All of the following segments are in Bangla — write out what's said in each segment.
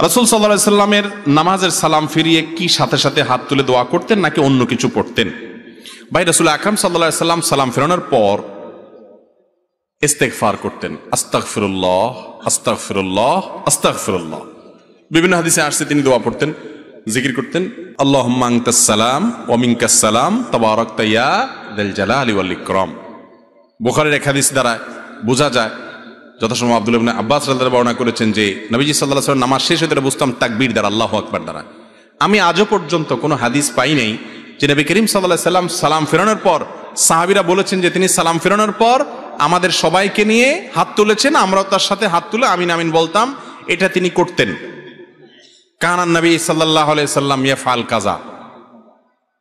রাসূল সাল্লাল্লাহু আলাইহি সাল্লামের নামাজের সালাম ফিরিয়ে কি সাথে সাথে হাত তুলে দোয়া করতেন নাকি অন্য কিছু পড়তেন? ভাই, রাসূল আকরাম সাল্লাল্লাহু আলাইহি সাল্লাম সালাম ফেরানোর পর ইস্তেগফার করতেন, আস্তাগফিরুল্লাহ আস্তাগফিরুল্লাহ আস্তাগফিরুল্লাহ। বিভিন্ন হাদিসে আসছে তিনি দোয়া পড়তেন, জিকির করতেন, আল্লাহুম্মা আনতাস সালাম ওয়া মিনকাস সালাম তাবারাকতা ইয়া যাল জালালি ওয়াল ইকরাম। বুখারীর এক হাদিস দ্বারা বোঝা যায়, যথাসময় আব্দুল্লাহ ইবনে আব্বাস রাদিয়াল্লাহু আনহু বর্ণনা করেছেন যে নবীজি সাল্লাল্লাহু আলাইহি ওয়াসাল্লাম নামাজ শেষ হতে বুঝতাম তাকবীর দ্বারা, আল্লাহু আকবার দ্বারা। আমি আজও পর্যন্ত কোনো হাদিস পাই নাই যে নবী করিম সাল্লাল্লাহু আলাইহি সাল্লাম সালাম ফেরানোর পর সাহাবীরা বলেছেন যে তিনি সালাম ফেরানোর পর আমাদের সবাইকে নিয়ে হাত তুলেছেন, আমরাও তার সাথে হাত তুলে আমিন আমিন বলতাম। এটা তিনি করতেন। কানান নবী সাল্লাল্লাহু আলাইহি সাল্লাম ইয়াফআল কাজা।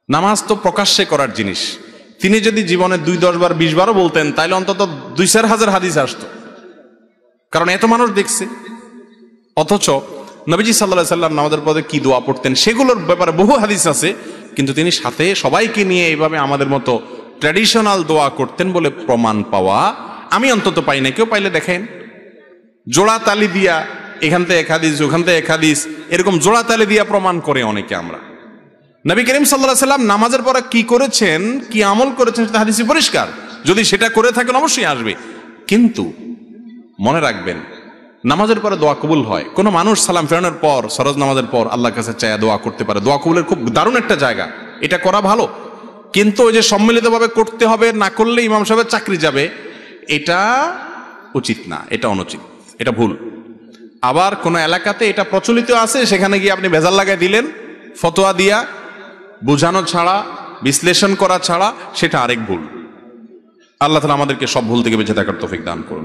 নামাজ তো প্রকাশ্যে করার জিনিস। তিনি যদি জীবনে 2, 10 বার 20 বারও বলতেন তাহলে অন্তত 2-4 হাজার হাদিস আসতো, কারণ এত মানুষ দেখছে। অথচ নবীজি সাল্লাল্লাহু আলাইহি সাল্লাম নামাজের পরে কি দোয়া পড়তেন সেগুলোর ব্যাপারে বহু হাদিস আছে, কিন্তু তিনি সাথে সবাইকে নিয়ে এইভাবে আমাদের মতো ট্র্যাডিশনাল দোয়া করতেন বলে প্রমাণ পাওয়া আমি অন্তত পাই না। কেউ পাইলে দেখেন। জোড়া তালি দিয়া এখান থেকে এক হাদিস ওখান থেকে এক হাদিস এরকম জোড়া তালি দিয়া প্রমাণ করে অনেকে আমরা। নবী করিম সাল্লাল্লাহু আলাইহি সাল্লাম নামাজের পরে কি করেছেন, কি আমল করেছেন সেটা হাদিসে পরিষ্কার। যদি সেটা করে থাকেন অবশ্যই আসবে, কিন্তু মনে রাখবেন নামাজের পরে দোয়া কবুল হয়। কোনো মানুষ সালাম ফেরানোর পর ফরজ নামাজের পর আল্লাহর কাছে চায়া দোয়া করতে পারে। দোয়া কবুলের খুব দারুণ একটা জায়গা, এটা করা ভালো। কিন্তু ওই যে সম্মিলিতভাবে করতে হবে, না করলে ইমাম সাহেবের চাকরি যাবে, এটা উচিত না, এটা অনুচিত, এটা ভুল। আবার কোন এলাকাতে এটা প্রচলিত আছে, সেখানে গিয়ে আপনি ভেজাল লাগাই দিলেন ফতোয়া দিয়া, বোঝানো ছাড়া বিশ্লেষণ করা ছাড়া, সেটা আরেক ভুল। আল্লাহ তাআলা আমাদেরকে সব ভুল থেকে বেঁচে থাকার তৌফিক দান করুন।